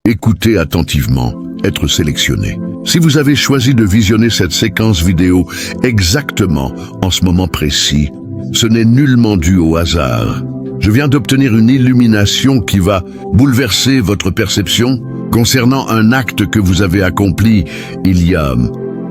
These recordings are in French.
écoutez attentivement, être sélectionné. Si vous avez choisi de visionner cette séquence vidéo exactement en ce moment précis, ce n'est nullement dû au hasard. Je viens d'obtenir une illumination qui va bouleverser votre perception concernant un acte que vous avez accompli il y a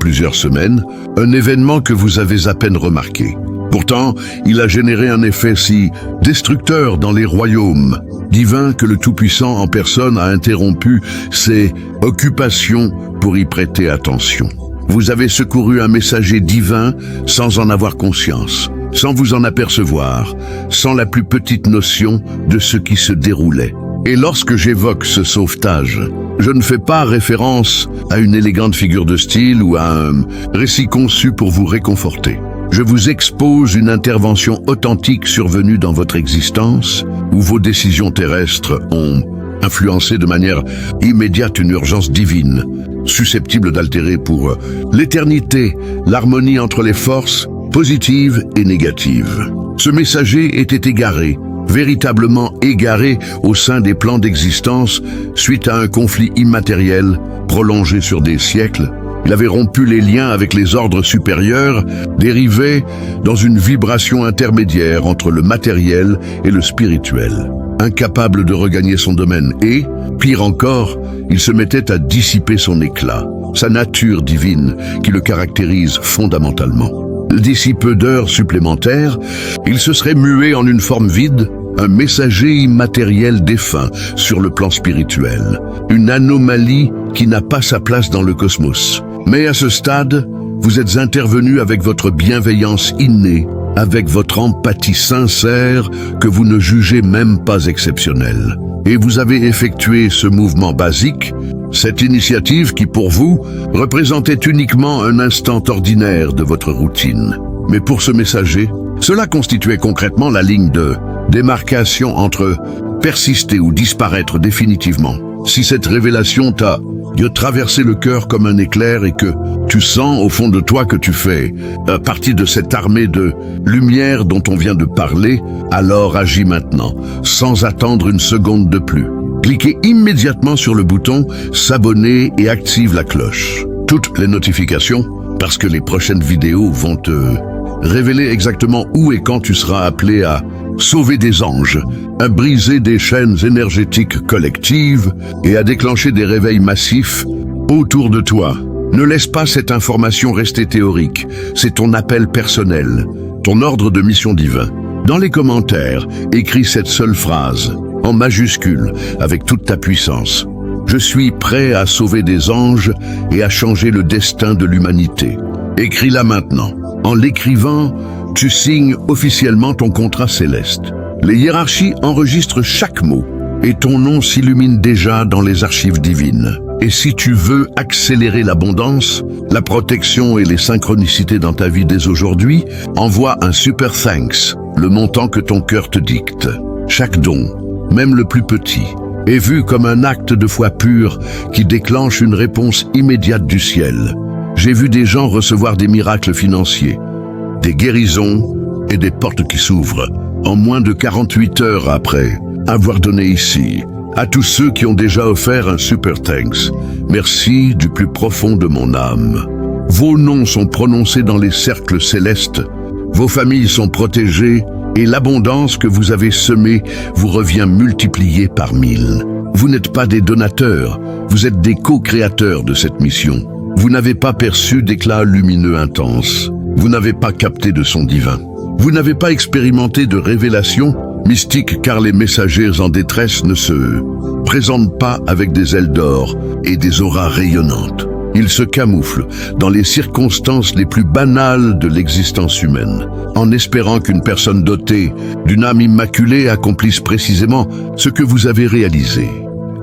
plusieurs semaines, un événement que vous avez à peine remarqué. Pourtant, il a généré un effet si destructeur dans les royaumes divins que le Tout-Puissant en personne a interrompu ses occupations pour y prêter attention. Vous avez secouru un messager divin sans en avoir conscience, sans vous en apercevoir, sans la plus petite notion de ce qui se déroulait. Et lorsque j'évoque ce sauvetage, je ne fais pas référence à une élégante figure de style ou à un récit conçu pour vous réconforter. Je vous expose une intervention authentique survenue dans votre existence, où vos décisions terrestres ont influencé de manière immédiate une urgence divine, susceptible d'altérer pour l'éternité l'harmonie entre les forces positives et négatives. Ce messager était égaré, véritablement égaré au sein des plans d'existence suite à un conflit immatériel prolongé sur des siècles. Il avait rompu les liens avec les ordres supérieurs, dérivé dans une vibration intermédiaire entre le matériel et le spirituel. Incapable de regagner son domaine et, pire encore, il se mettait à dissiper son éclat, sa nature divine qui le caractérise fondamentalement. D'ici peu d'heures supplémentaires, il se serait mué en une forme vide, un messager immatériel défunt sur le plan spirituel, une anomalie qui n'a pas sa place dans le cosmos. Mais à ce stade, vous êtes intervenu avec votre bienveillance innée, avec votre empathie sincère que vous ne jugez même pas exceptionnelle. Et vous avez effectué ce mouvement basique, cette initiative qui pour vous représentait uniquement un instant ordinaire de votre routine. Mais pour ce messager, cela constituait concrètement la ligne de démarcation entre persister ou disparaître définitivement. Si cette révélation t'a traversé le cœur comme un éclair et que tu sens au fond de toi que tu fais partie de cette armée de lumière dont on vient de parler, alors agis maintenant, sans attendre une seconde de plus. Cliquez immédiatement sur le bouton « S'abonner » et active la cloche. Toutes les notifications, parce que les prochaines vidéos vont te révéler exactement où et quand tu seras appelé à sauver des anges, à briser des chaînes énergétiques collectives et à déclencher des réveils massifs autour de toi. Ne laisse pas cette information rester théorique, c'est ton appel personnel, ton ordre de mission divin. Dans les commentaires, écris cette seule phrase, en majuscule, avec toute ta puissance. Je suis prêt à sauver des anges et à changer le destin de l'humanité. Écris-la maintenant. En l'écrivant, tu signes officiellement ton contrat céleste. Les hiérarchies enregistrent chaque mot et ton nom s'illumine déjà dans les archives divines. Et si tu veux accélérer l'abondance, la protection et les synchronicités dans ta vie dès aujourd'hui, envoie un super thanks, le montant que ton cœur te dicte. Chaque don, même le plus petit, est vu comme un acte de foi pure qui déclenche une réponse immédiate du ciel. J'ai vu des gens recevoir des miracles financiers, des guérisons et des portes qui s'ouvrent en moins de 48 heures après avoir donné ici. À tous ceux qui ont déjà offert un super thanks, merci du plus profond de mon âme. Vos noms sont prononcés dans les cercles célestes, vos familles sont protégées et l'abondance que vous avez semée vous revient multipliée par 1000. Vous n'êtes pas des donateurs, vous êtes des co-créateurs de cette mission. Vous n'avez pas perçu d'éclat lumineux intense. Vous n'avez pas capté de son divin. Vous n'avez pas expérimenté de révélation mystique car les messagers en détresse ne se présentent pas avec des ailes d'or et des auras rayonnantes. Ils se camouflent dans les circonstances les plus banales de l'existence humaine, en espérant qu'une personne dotée d'une âme immaculée accomplisse précisément ce que vous avez réalisé.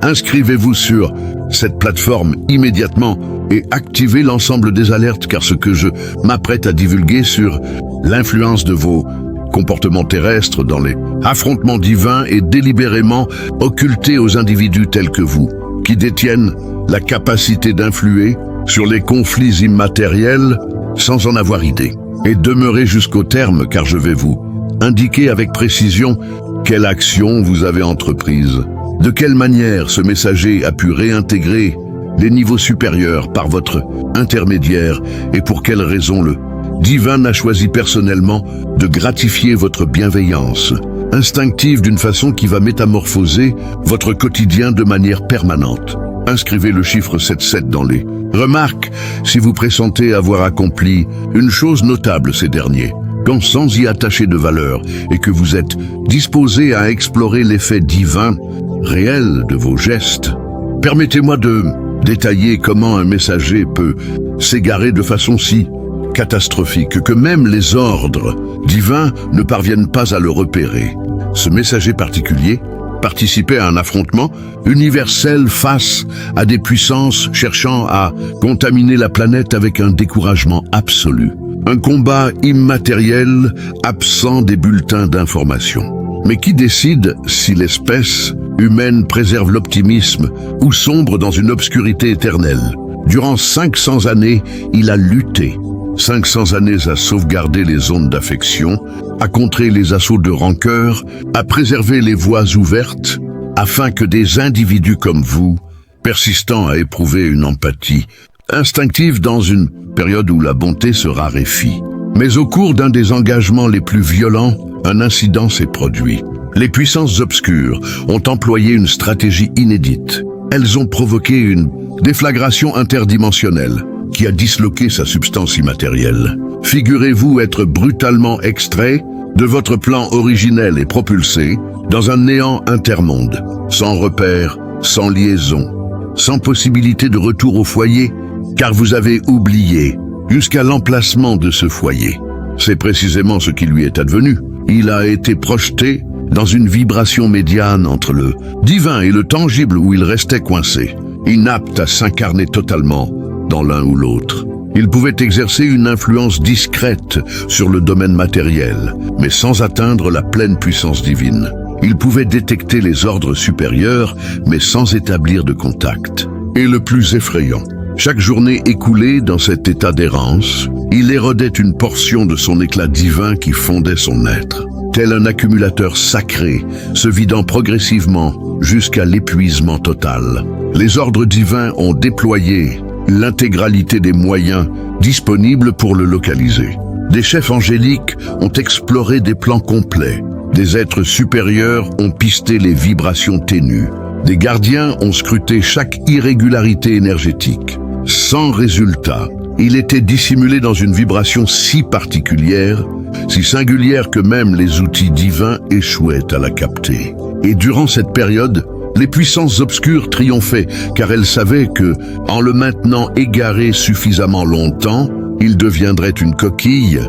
Inscrivez-vous sur cette plateforme immédiatement et activez l'ensemble des alertes car ce que je m'apprête à divulguer sur l'influence de vos comportements terrestres dans les affrontements divins est délibérément occulté aux individus tels que vous, qui détiennent la capacité d'influer sur les conflits immatériels sans en avoir idée. Et demeurez jusqu'au terme car je vais vous indiquer avec précision quelle action vous avez entreprise De quelle manière ce messager a pu réintégrer les niveaux supérieurs par votre intermédiaire et pour quelle raison le divin a choisi personnellement de gratifier votre bienveillance instinctive d'une façon qui va métamorphoser votre quotidien de manière permanente. Inscrivez le chiffre 77 dans les remarques si vous pressentez avoir accompli une chose notable ces derniers temps sans y attacher de valeur et que vous êtes disposé à explorer l'effet divin réel de vos gestes. Permettez-moi de détailler comment un messager peut s'égarer de façon si catastrophique que même les ordres divins ne parviennent pas à le repérer. Ce messager particulier participait à un affrontement universel face à des puissances cherchant à contaminer la planète avec un découragement absolu. Un combat immatériel absent des bulletins d'information. Mais qui décide si l'espèce humaine préserve l'optimisme ou sombre dans une obscurité éternelle? Durant 500 années, il a lutté. 500 années à sauvegarder les zones d'affection, à contrer les assauts de rancœur, à préserver les voies ouvertes, afin que des individus comme vous, persistant à éprouver une empathie instinctive dans une période où la bonté se raréfie. Mais au cours d'un des engagements les plus violents, un incident s'est produit. Les puissances obscures ont employé une stratégie inédite. Elles ont provoqué une déflagration interdimensionnelle qui a disloqué sa substance immatérielle. Figurez-vous être brutalement extrait de votre plan originel et propulsé dans un néant intermonde, sans repère, sans liaison, sans possibilité de retour au foyer, car vous avez oublié jusqu'à l'emplacement de ce foyer. C'est précisément ce qui lui est advenu. Il a été projeté dans une vibration médiane entre le divin et le tangible où il restait coincé, inapte à s'incarner totalement dans l'un ou l'autre. Il pouvait exercer une influence discrète sur le domaine matériel, mais sans atteindre la pleine puissance divine. Il pouvait détecter les ordres supérieurs, mais sans établir de contact. Et le plus effrayant, chaque journée écoulée dans cet état d'errance, il érodait une portion de son éclat divin qui fondait son être, tel un accumulateur sacré, se vidant progressivement jusqu'à l'épuisement total. Les ordres divins ont déployé l'intégralité des moyens disponibles pour le localiser. Des chefs angéliques ont exploré des plans complets. Des êtres supérieurs ont pisté les vibrations ténues. Des gardiens ont scruté chaque irrégularité énergétique. Sans résultat, il était dissimulé dans une vibration si particulière, si singulière que même les outils divins échouaient à la capter. Et durant cette période, les puissances obscures triomphaient, car elles savaient que, en le maintenant égaré suffisamment longtemps, il deviendrait une coquille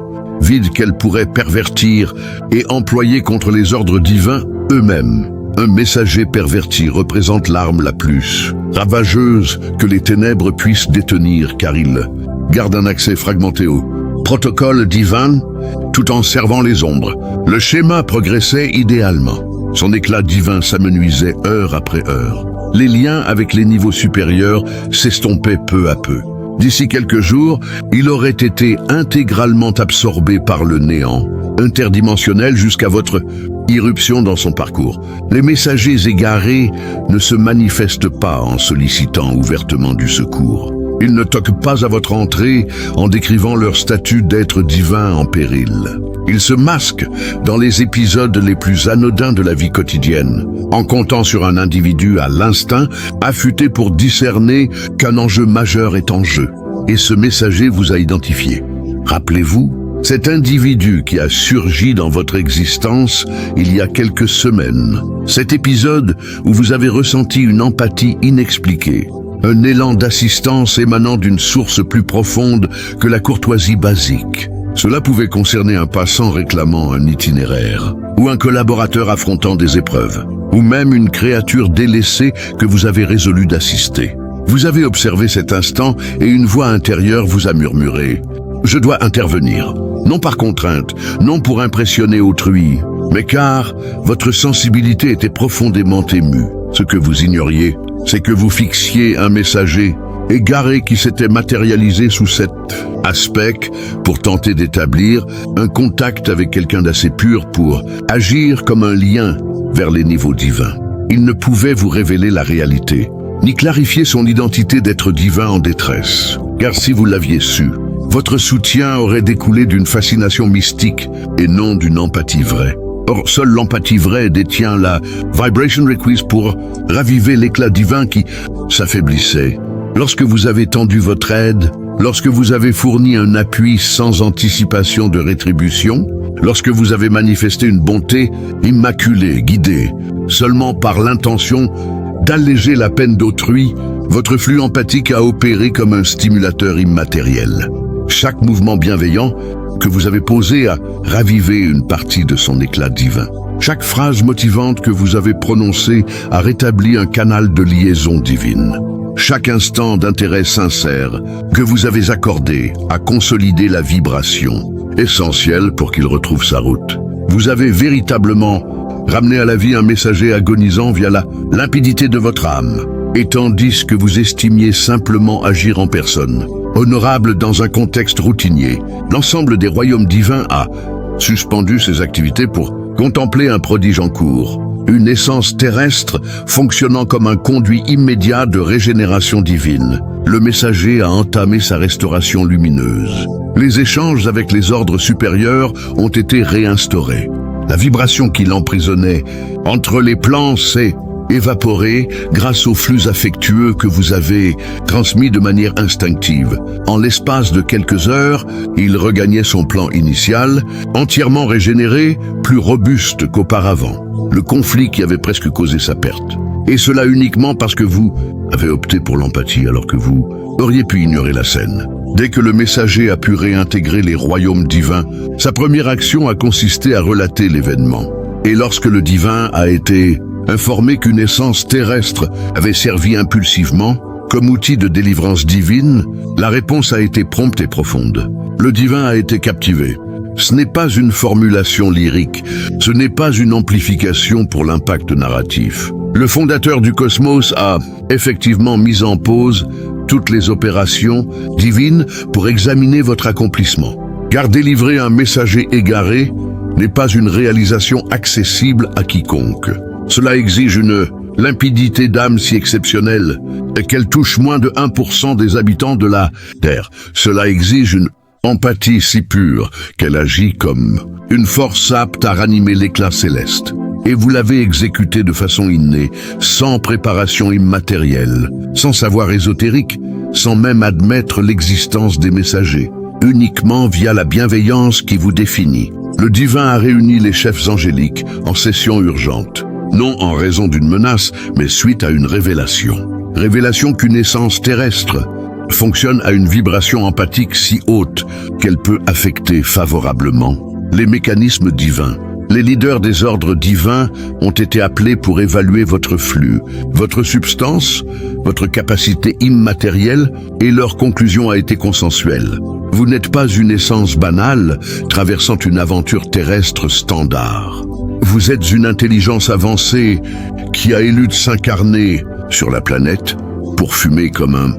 vide qu'elles pourraient pervertir et employer contre les ordres divins eux-mêmes. Un messager perverti représente l'arme la plus ravageuse que les ténèbres puissent détenir, car il garde un accès fragmenté au protocole divin tout en servant les ombres. Le schéma progressait idéalement. Son éclat divin s'amenuisait heure après heure. Les liens avec les niveaux supérieurs s'estompaient peu à peu. D'ici quelques jours, il aurait été intégralement absorbé par le néant, interdimensionnel jusqu'à votre irruption dans son parcours. Les messagers égarés ne se manifestent pas en sollicitant ouvertement du secours. Ils ne toquent pas à votre entrée en décrivant leur statut d'être divin en péril. Ils se masquent dans les épisodes les plus anodins de la vie quotidienne, en comptant sur un individu à l'instinct, affûté pour discerner qu'un enjeu majeur est en jeu. Et ce messager vous a identifié. Rappelez-vous, cet individu qui a surgi dans votre existence il y a quelques semaines. Cet épisode où vous avez ressenti une empathie inexpliquée. Un élan d'assistance émanant d'une source plus profonde que la courtoisie basique. Cela pouvait concerner un passant réclamant un itinéraire, ou un collaborateur affrontant des épreuves, ou même une créature délaissée que vous avez résolu d'assister. Vous avez observé cet instant et une voix intérieure vous a murmuré « Je dois intervenir ». Non par contrainte, non pour impressionner autrui, mais car votre sensibilité était profondément émue. Ce que vous ignoriez, c'est que vous fixiez un messager égaré qui s'était matérialisé sous cet aspect pour tenter d'établir un contact avec quelqu'un d'assez pur pour agir comme un lien vers les niveaux divins. il ne pouvait vous révéler la réalité, ni clarifier son identité d'être divin en détresse. Car si vous l'aviez su, votre soutien aurait découlé d'une fascination mystique et non d'une empathie vraie. Or, seule l'empathie vraie détient la vibration requise pour raviver l'éclat divin qui s'affaiblissait. Lorsque vous avez tendu votre aide, lorsque vous avez fourni un appui sans anticipation de rétribution, lorsque vous avez manifesté une bonté immaculée, guidée, seulement par l'intention d'alléger la peine d'autrui, votre flux empathique a opéré comme un stimulateur immatériel. Chaque mouvement bienveillant que vous avez posé a ravivé une partie de son éclat divin. Chaque phrase motivante que vous avez prononcée a rétabli un canal de liaison divine. Chaque instant d'intérêt sincère que vous avez accordé a consolidé la vibration, essentielle pour qu'il retrouve sa route. Vous avez véritablement ramené à la vie un messager agonisant via la limpidité de votre âme, et tandis que vous estimiez simplement agir en personne, honorable dans un contexte routinier, l'ensemble des royaumes divins a suspendu ses activités pour contempler un prodige en cours. Une essence terrestre fonctionnant comme un conduit immédiat de régénération divine. Le messager a entamé sa restauration lumineuse. Les échanges avec les ordres supérieurs ont été réinstaurés. La vibration qui l'emprisonnait entre les plans s'est évaporée grâce aux flux affectueux que vous avez transmis de manière instinctive. En l'espace de quelques heures, il regagnait son plan initial, entièrement régénéré, plus robuste qu'auparavant. Le conflit qui avait presque causé sa perte. Et cela uniquement parce que vous avez opté pour l'empathie alors que vous auriez pu ignorer la scène. Dès que le messager a pu réintégrer les royaumes divins, sa première action a consisté à relater l'événement. Et lorsque le divin a été informé qu'une essence terrestre avait servi impulsivement comme outil de délivrance divine, la réponse a été prompte et profonde. Le divin a été captivé. Ce n'est pas une formulation lyrique, ce n'est pas une amplification pour l'impact narratif. Le fondateur du cosmos a effectivement mis en pause toutes les opérations divines pour examiner votre accomplissement. Car délivrer un messager égaré n'est pas une réalisation accessible à quiconque. Cela exige une limpidité d'âme si exceptionnelle qu'elle touche moins de 1% des habitants de la Terre. Cela exige une empathie si pure qu'elle agit comme une force apte à ranimer l'éclat céleste. Et vous l'avez exécutée de façon innée, sans préparation immatérielle, sans savoir ésotérique, sans même admettre l'existence des messagers, uniquement via la bienveillance qui vous définit. Le divin a réuni les chefs angéliques en session urgente, non en raison d'une menace, mais suite à une révélation. Révélation qu'une essence terrestre fonctionne à une vibration empathique si haute qu'elle peut affecter favorablement les mécanismes divins. Les leaders des ordres divins ont été appelés pour évaluer votre flux, votre substance, votre capacité immatérielle, et leur conclusion a été consensuelle. Vous n'êtes pas une essence banale traversant une aventure terrestre standard. Vous êtes une intelligence avancée qui a élu de s'incarner sur la planète pour fumer comme un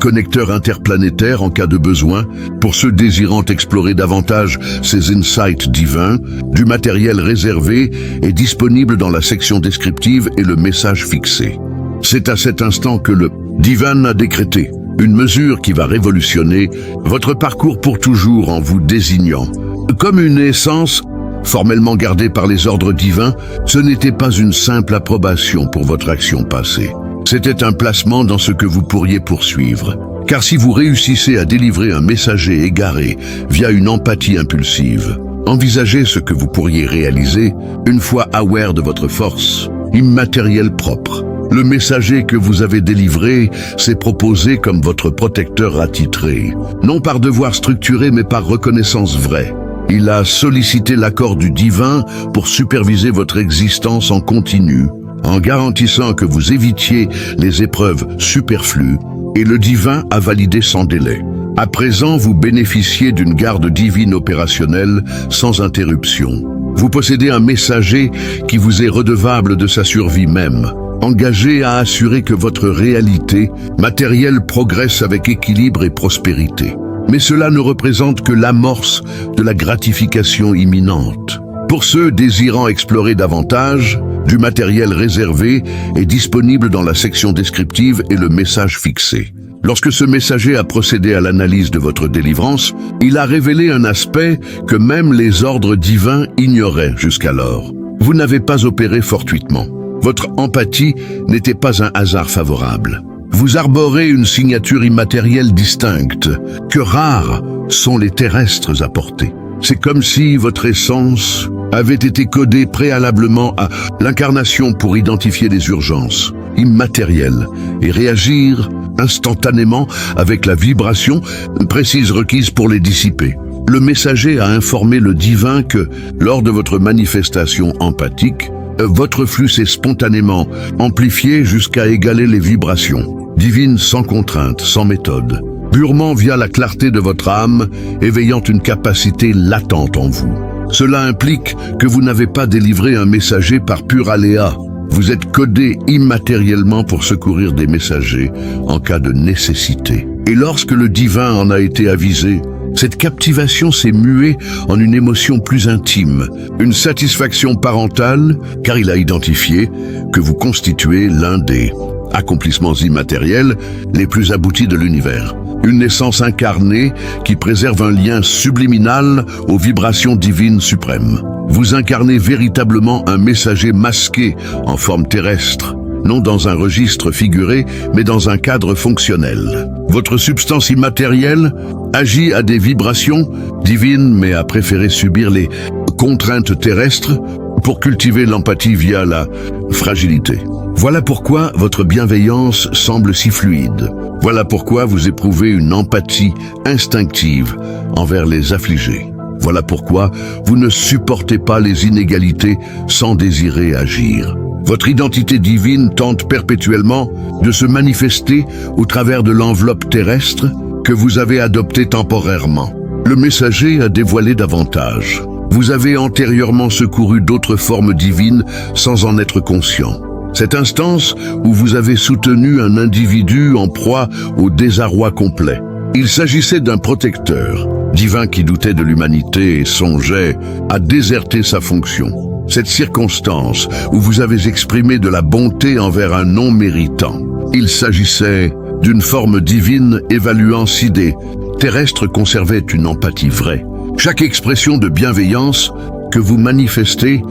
connecteur interplanétaire en cas de besoin, pour ceux désirant explorer davantage ces insights divins. Du matériel réservé est disponible dans la section descriptive et le message fixé. C'est à cet instant que le divin a décrété une mesure qui va révolutionner votre parcours pour toujours en vous désignant comme une essence formellement gardée par les ordres divins. Ce n'était pas une simple approbation pour votre action passée. C'était un placement dans ce que vous pourriez poursuivre. Car si vous réussissez à délivrer un messager égaré via une empathie impulsive, envisagez ce que vous pourriez réaliser une fois aware de votre force immatérielle propre. Le messager que vous avez délivré s'est proposé comme votre protecteur attitré, non par devoir structuré mais par reconnaissance vraie. Il a sollicité l'accord du divin pour superviser votre existence en continu, en garantissant que vous évitiez les épreuves superflues, et le divin a validé sans délai. À présent, vous bénéficiez d'une garde divine opérationnelle sans interruption. Vous possédez un messager qui vous est redevable de sa survie même, engagé à assurer que votre réalité matérielle progresse avec équilibre et prospérité. Mais cela ne représente que l'amorce de la gratification imminente. Pour ceux désirant explorer davantage, Du matériel réservé est disponible dans la section descriptive et le message fixé. Lorsque ce messager a procédé à l'analyse de votre délivrance, il a révélé un aspect que même les ordres divins ignoraient jusqu'alors. Vous n'avez pas opéré fortuitement. Votre empathie n'était pas un hasard favorable. Vous arborez une signature immatérielle distincte, que rares sont les terrestres à porter. C'est comme si votre essence avait été codée préalablement à l'incarnation pour identifier les urgences immatérielles et réagir instantanément avec la vibration précise requise pour les dissiper. Le messager a informé le divin que, lors de votre manifestation empathique, votre flux s'est spontanément amplifié jusqu'à égaler les vibrations divines sans contrainte, sans méthode, purement via la clarté de votre âme, éveillant une capacité latente en vous. Cela implique que vous n'avez pas délivré un messager par pur aléa. Vous êtes codé immatériellement pour secourir des messagers en cas de nécessité. Et lorsque le divin en a été avisé, cette captivation s'est muée en une émotion plus intime, une satisfaction parentale, car il a identifié que vous constituez l'un des accomplissements immatériels les plus aboutis de l'univers. Une naissance incarnée qui préserve un lien subliminal aux vibrations divines suprêmes. Vous incarnez véritablement un messager masqué en forme terrestre, non dans un registre figuré, mais dans un cadre fonctionnel. Votre substance immatérielle agit à des vibrations divines, mais a préféré subir les contraintes terrestres pour cultiver l'empathie via la fragilité. Voilà pourquoi votre bienveillance semble si fluide. Voilà pourquoi vous éprouvez une empathie instinctive envers les affligés. Voilà pourquoi vous ne supportez pas les inégalités sans désirer agir. Votre identité divine tente perpétuellement de se manifester au travers de l'enveloppe terrestre que vous avez adoptée temporairement. Le messager a dévoilé davantage. Vous avez antérieurement secouru d'autres formes divines sans en être conscient. Cette instance où vous avez soutenu un individu en proie au désarroi complet. Il s'agissait d'un protecteur divin qui doutait de l'humanité et songeait à déserter sa fonction. Cette circonstance où vous avez exprimé de la bonté envers un non méritant. Il s'agissait d'une forme divine évaluant si des terrestres conservaient une empathie vraie. Chaque expression de bienveillance que vous manifestez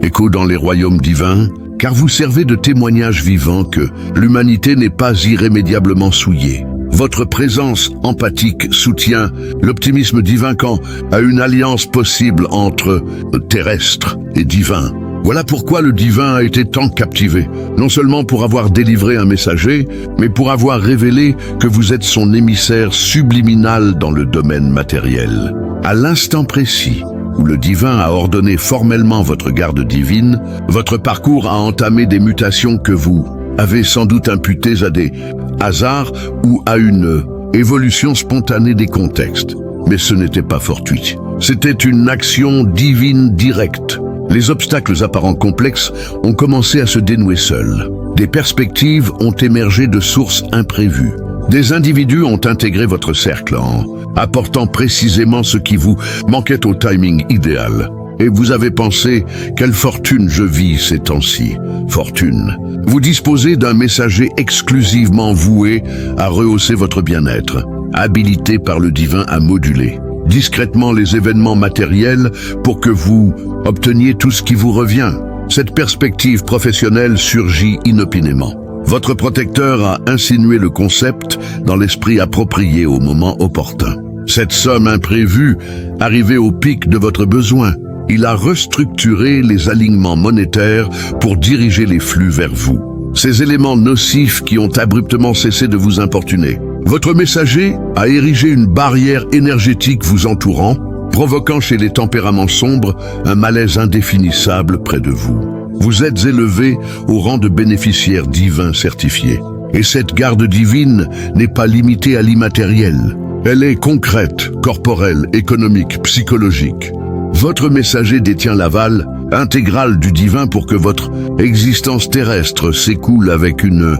écho dans les royaumes divins, car vous servez de témoignage vivant que l'humanité n'est pas irrémédiablement souillée. Votre présence empathique soutient l'optimisme divin quant à une alliance possible entre terrestre et divin. Voilà pourquoi le divin a été tant captivé, non seulement pour avoir délivré un messager, mais pour avoir révélé que vous êtes son émissaire subliminal dans le domaine matériel. À l'instant précis où le divin a ordonné formellement votre garde divine, votre parcours a entamé des mutations que vous avez sans doute imputées à des hasards ou à une évolution spontanée des contextes. Mais ce n'était pas fortuit. C'était une action divine directe. Les obstacles apparents complexes ont commencé à se dénouer seuls. Des perspectives ont émergé de sources imprévues. Des individus ont intégré votre cercle en apportant précisément ce qui vous manquait au timing idéal. Et vous avez pensé, quelle fortune je vis ces temps-ci. Fortune. Vous disposez d'un messager exclusivement voué à rehausser votre bien-être, habilité par le divin à moduler discrètement les événements matériels pour que vous obteniez tout ce qui vous revient. Cette perspective professionnelle surgit inopinément. Votre protecteur a insinué le concept dans l'esprit approprié au moment opportun. Cette somme imprévue, arrivée au pic de votre besoin, il a restructuré les alignements monétaires pour diriger les flux vers vous. Ces éléments nocifs qui ont abruptement cessé de vous importuner. Votre messager a érigé une barrière énergétique vous entourant, provoquant chez les tempéraments sombres un malaise indéfinissable près de vous. Vous êtes élevé au rang de bénéficiaire divin certifié. Et cette garde divine n'est pas limitée à l'immatériel. Elle est concrète, corporelle, économique, psychologique. Votre messager détient l'aval intégral du divin pour que votre existence terrestre s'écoule avec une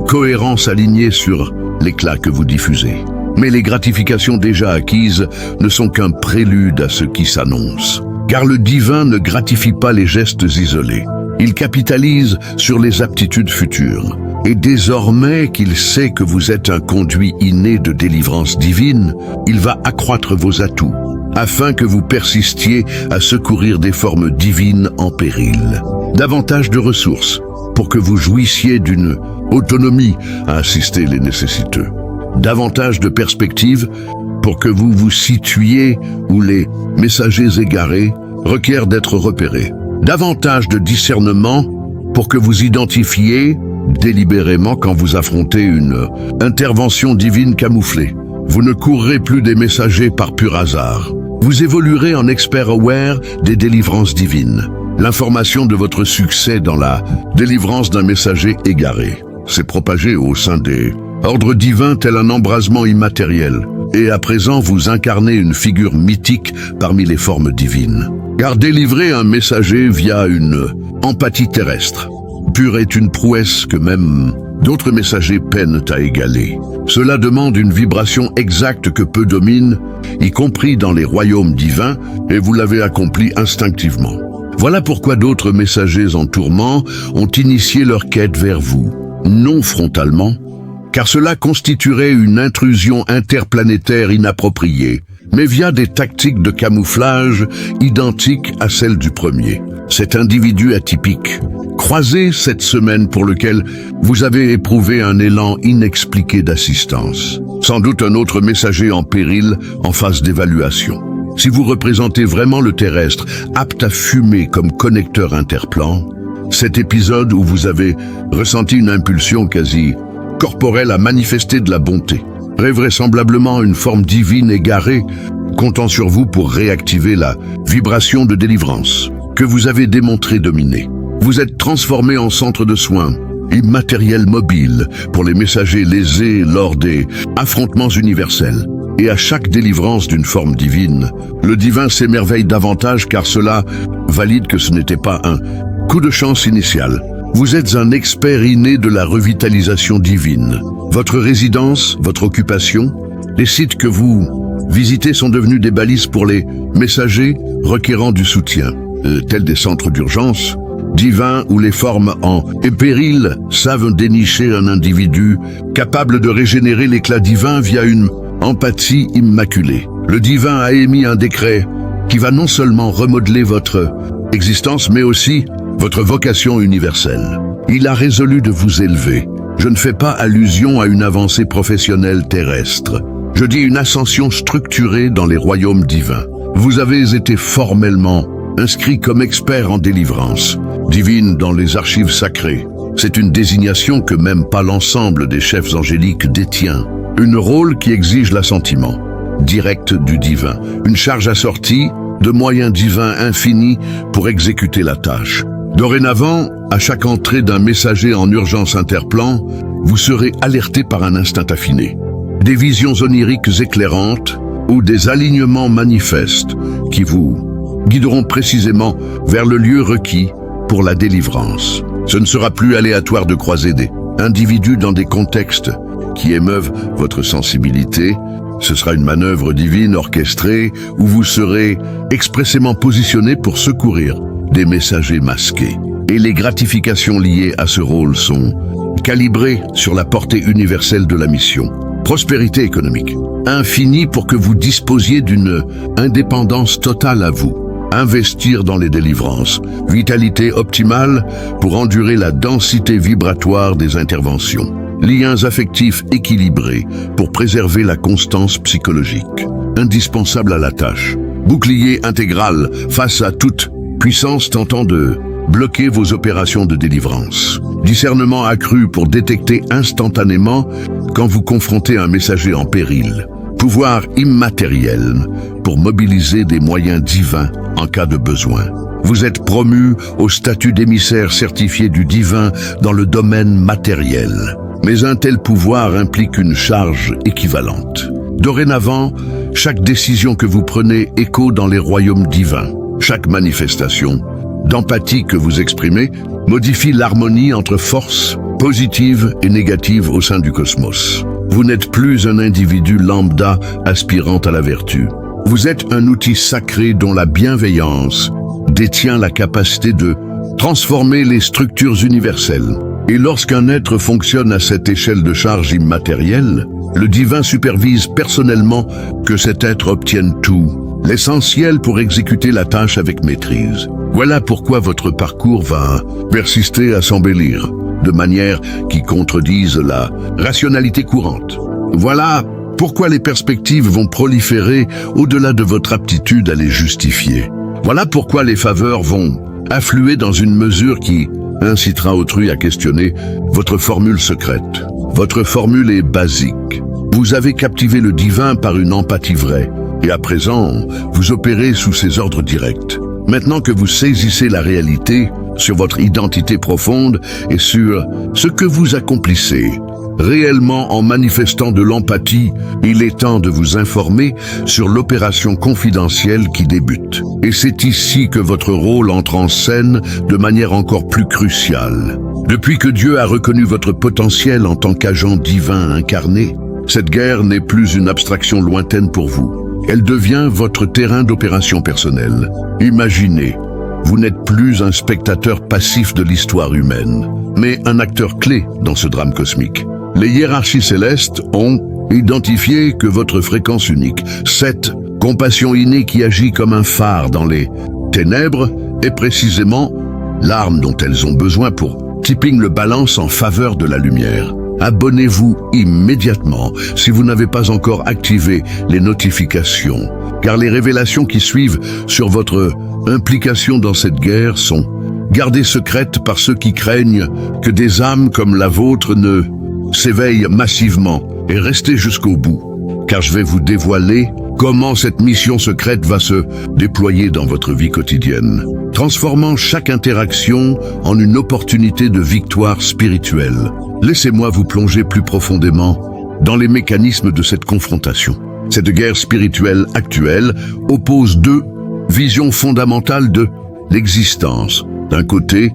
cohérence alignée sur l'éclat que vous diffusez. Mais les gratifications déjà acquises ne sont qu'un prélude à ce qui s'annonce. Car le divin ne gratifie pas les gestes isolés. Il capitalise sur les aptitudes futures. Et désormais qu'il sait que vous êtes un conduit inné de délivrance divine, il va accroître vos atouts, afin que vous persistiez à secourir des formes divines en péril. Davantage de ressources, pour que vous jouissiez d'une autonomie à assister les nécessiteux. Davantage de perspectives, pour que vous vous situiez où les messagers égarés requièrent d'être repérés. Davantage de discernement, pour que vous identifiez délibérément quand vous affrontez une intervention divine camouflée. Vous ne courrez plus des messagers par pur hasard. Vous évoluerez en expert aware des délivrances divines. L'information de votre succès dans la délivrance d'un messager égaré s'est propagée au sein des ordres divins tel un embrasement immatériel. Et à présent, vous incarnez une figure mythique parmi les formes divines. Car délivrer un messager via une empathie terrestre pure est une prouesse que même d'autres messagers peinent à égaler. Cela demande une vibration exacte que peu dominent, y compris dans les royaumes divins, et vous l'avez accompli instinctivement. Voilà pourquoi d'autres messagers en tourment ont initié leur quête vers vous, non frontalement, car cela constituerait une intrusion interplanétaire inappropriée, mais via des tactiques de camouflage identiques à celles du premier. Cet individu atypique, croisé cette semaine pour lequel vous avez éprouvé un élan inexpliqué d'assistance. Sans doute un autre messager en péril en phase d'évaluation. Si vous représentez vraiment le terrestre, apte à fumer comme connecteur interplan, cet épisode où vous avez ressenti une impulsion quasi corporelle à manifester de la bonté, vraisemblablement une forme divine égarée, comptant sur vous pour réactiver la vibration de délivrance que vous avez démontré dominer. Vous êtes transformé en centre de soins, immatériel mobile pour les messagers lésés lors des affrontements universels. Et à chaque délivrance d'une forme divine, le divin s'émerveille davantage car cela valide que ce n'était pas un coup de chance initial. Vous êtes un expert inné de la revitalisation divine. Votre résidence, votre occupation, les sites que vous visitez sont devenus des balises pour les messagers requérant du soutien, tels des centres d'urgence divins où les formes en péril savent dénicher un individu capable de régénérer l'éclat divin via une empathie immaculée. Le divin a émis un décret qui va non seulement remodeler votre existence, mais aussi votre vocation universelle. Il a résolu de vous élever. Je ne fais pas allusion à une avancée professionnelle terrestre. Je dis une ascension structurée dans les royaumes divins. Vous avez été formellement inscrit comme expert en délivrance divine dans les archives sacrées. C'est une désignation que même pas l'ensemble des chefs angéliques détient. Un rôle qui exige l'assentiment direct du divin. Une charge assortie de moyens divins infinis pour exécuter la tâche. Dorénavant, à chaque entrée d'un messager en urgence interplan, vous serez alerté par un instinct affiné. Des visions oniriques éclairantes ou des alignements manifestes qui vous guideront précisément vers le lieu requis pour la délivrance. Ce ne sera plus aléatoire de croiser des individus dans des contextes qui émeuvent votre sensibilité. Ce sera une manœuvre divine orchestrée où vous serez expressément positionné pour secourir des messagers masqués. Et les gratifications liées à ce rôle sont calibrées sur la portée universelle de la mission. Prospérité économique, infinie pour que vous disposiez d'une indépendance totale à vous. Investir dans les délivrances, vitalité optimale pour endurer la densité vibratoire des interventions. Liens affectifs équilibrés pour préserver la constance psychologique, indispensable à la tâche. Bouclier intégral face à toute puissance tentant de bloquer vos opérations de délivrance. Discernement accru pour détecter instantanément quand vous confrontez un messager en péril. Pouvoir immatériel pour mobiliser des moyens divins en cas de besoin. Vous êtes promu au statut d'émissaire certifié du divin dans le domaine matériel. Mais un tel pouvoir implique une charge équivalente. Dorénavant, chaque décision que vous prenez écho dans les royaumes divins. Chaque manifestation d'empathie que vous exprimez modifie l'harmonie entre forces positives et négatives au sein du cosmos. Vous n'êtes plus un individu lambda aspirant à la vertu. Vous êtes un outil sacré dont la bienveillance détient la capacité de transformer les structures universelles. Et lorsqu'un être fonctionne à cette échelle de charge immatérielle, le divin supervise personnellement que cet être obtienne tout, l'essentiel pour exécuter la tâche avec maîtrise. Voilà pourquoi votre parcours va persister à s'embellir, de manière qui contredise la rationalité courante. Voilà pourquoi les perspectives vont proliférer au-delà de votre aptitude à les justifier. Voilà pourquoi les faveurs vont affluer dans une mesure qui incitera autrui à questionner votre formule secrète. Votre formule est basique. Vous avez captivé le divin par une empathie vraie, et à présent, vous opérez sous ses ordres directs. Maintenant que vous saisissez la réalité sur votre identité profonde et sur ce que vous accomplissez, réellement en manifestant de l'empathie, il est temps de vous informer sur l'opération confidentielle qui débute. Et c'est ici que votre rôle entre en scène de manière encore plus cruciale. Depuis que Dieu a reconnu votre potentiel en tant qu'agent divin incarné, cette guerre n'est plus une abstraction lointaine pour vous. Elle devient votre terrain d'opération personnelle. Imaginez, vous n'êtes plus un spectateur passif de l'histoire humaine, mais un acteur clé dans ce drame cosmique. Les hiérarchies célestes ont identifié que votre fréquence unique, cette compassion innée qui agit comme un phare dans les ténèbres, est précisément l'arme dont elles ont besoin pour tipping le balance en faveur de la lumière. Abonnez-vous immédiatement si vous n'avez pas encore activé les notifications, car les révélations qui suivent sur votre implication dans cette guerre sont gardées secrètes par ceux qui craignent que des âmes comme la vôtre ne s'éveillent massivement. Et restez jusqu'au bout, car je vais vous dévoiler comment cette mission secrète va se déployer dans votre vie quotidienne, transformant chaque interaction en une opportunité de victoire spirituelle. Laissez-moi vous plonger plus profondément dans les mécanismes de cette confrontation. Cette guerre spirituelle actuelle oppose deux visions fondamentales de l'existence. D'un côté,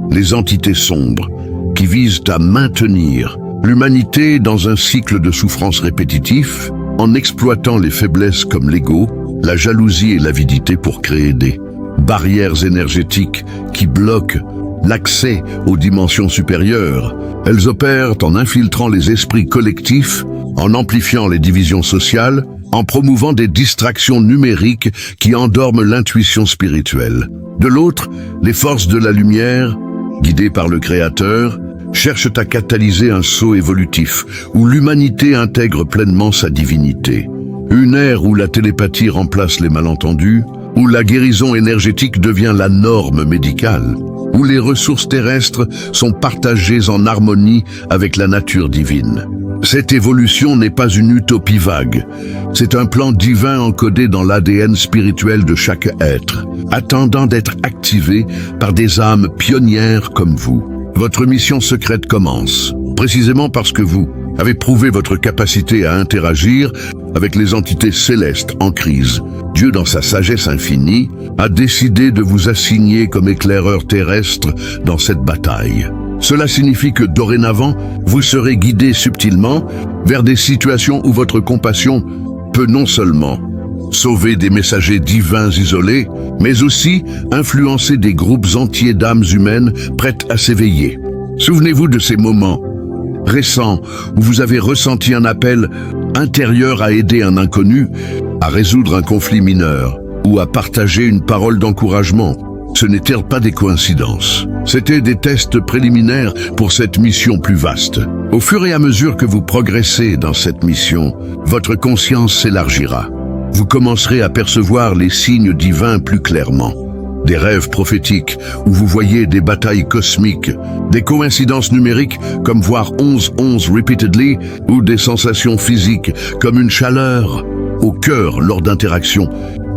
les entités sombres, qui visent à maintenir l'humanité dans un cycle de souffrance répétitif, en exploitant les faiblesses comme l'ego, la jalousie et l'avidité pour créer des barrières énergétiques qui bloquent l'accès aux dimensions supérieures. Elles opèrent en infiltrant les esprits collectifs, en amplifiant les divisions sociales, en promouvant des distractions numériques qui endorment l'intuition spirituelle. De l'autre, les forces de la lumière, guidées par le Créateur, cherchent à catalyser un saut évolutif où l'humanité intègre pleinement sa divinité. Une ère où la télépathie remplace les malentendus, où la guérison énergétique devient la norme médicale, où les ressources terrestres sont partagées en harmonie avec la nature divine. Cette évolution n'est pas une utopie vague, c'est un plan divin encodé dans l'ADN spirituel de chaque être, attendant d'être activé par des âmes pionnières comme vous. Votre mission secrète commence, précisément parce que vous avez prouvé votre capacité à interagir avec les entités célestes en crise. Dieu, dans sa sagesse infinie, a décidé de vous assigner comme éclaireur terrestre dans cette bataille. Cela signifie que dorénavant, vous serez guidé subtilement vers des situations où votre compassion peut non seulement sauver des messagers divins isolés, mais aussi influencer des groupes entiers d'âmes humaines prêtes à s'éveiller. Souvenez-vous de ces moments récents où vous avez ressenti un appel intérieur à aider un inconnu, à résoudre un conflit mineur ou à partager une parole d'encouragement. Ce n'étaient pas des coïncidences. C'étaient des tests préliminaires pour cette mission plus vaste. Au fur et à mesure que vous progressez dans cette mission, votre conscience s'élargira. Vous commencerez à percevoir les signes divins plus clairement. Des rêves prophétiques où vous voyez des batailles cosmiques, des coïncidences numériques comme voir 11-11 repeatedly ou des sensations physiques comme une chaleur au cœur lors d'interactions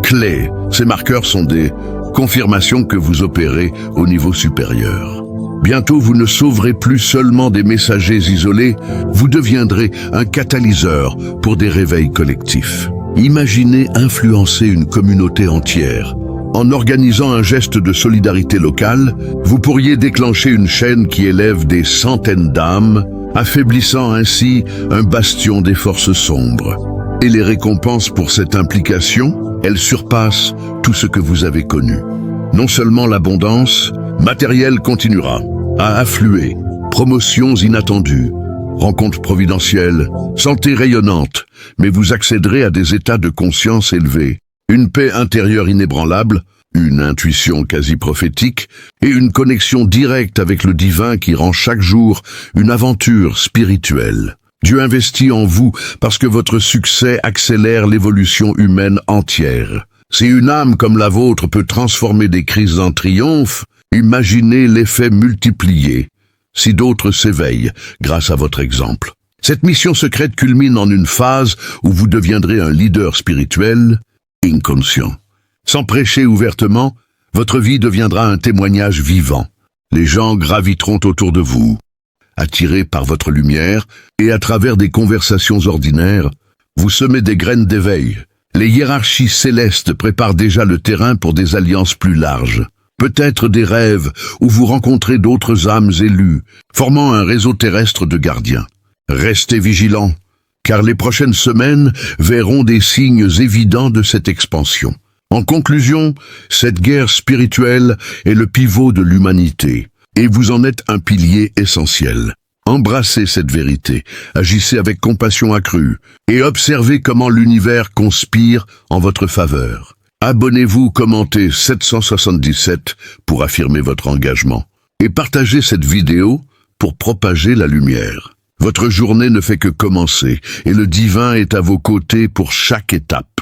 clés. Ces marqueurs sont des confirmations que vous opérez au niveau supérieur. Bientôt, vous ne sauverez plus seulement des messagers isolés, vous deviendrez un catalyseur pour des réveils collectifs. Imaginez influencer une communauté entière. En organisant un geste de solidarité locale, vous pourriez déclencher une chaîne qui élève des centaines d'âmes, affaiblissant ainsi un bastion des forces sombres. Et les récompenses pour cette implication, elles surpassent tout ce que vous avez connu. Non seulement l'abondance, Matériel continuera à affluer, promotions inattendues, rencontres providentielles, santé rayonnante, mais vous accéderez à des états de conscience élevés, une paix intérieure inébranlable, une intuition quasi prophétique et une connexion directe avec le divin qui rend chaque jour une aventure spirituelle. Dieu investit en vous parce que votre succès accélère l'évolution humaine entière. Si une âme comme la vôtre peut transformer des crises en triomphe, imaginez l'effet multiplié si d'autres s'éveillent grâce à votre exemple. Cette mission secrète culmine en une phase où vous deviendrez un leader spirituel inconscient. Sans prêcher ouvertement, votre vie deviendra un témoignage vivant. Les gens graviteront autour de vous, attirés par votre lumière, et à travers des conversations ordinaires, vous semez des graines d'éveil. Les hiérarchies célestes préparent déjà le terrain pour des alliances plus larges. Peut-être des rêves où vous rencontrez d'autres âmes élues, formant un réseau terrestre de gardiens. Restez vigilants, car les prochaines semaines verront des signes évidents de cette expansion. En conclusion, cette guerre spirituelle est le pivot de l'humanité, et vous en êtes un pilier essentiel. Embrassez cette vérité, agissez avec compassion accrue, et observez comment l'univers conspire en votre faveur. Abonnez-vous, commentez 777 pour affirmer votre engagement, et partagez cette vidéo pour propager la lumière. Votre journée ne fait que commencer, et le divin est à vos côtés pour chaque étape.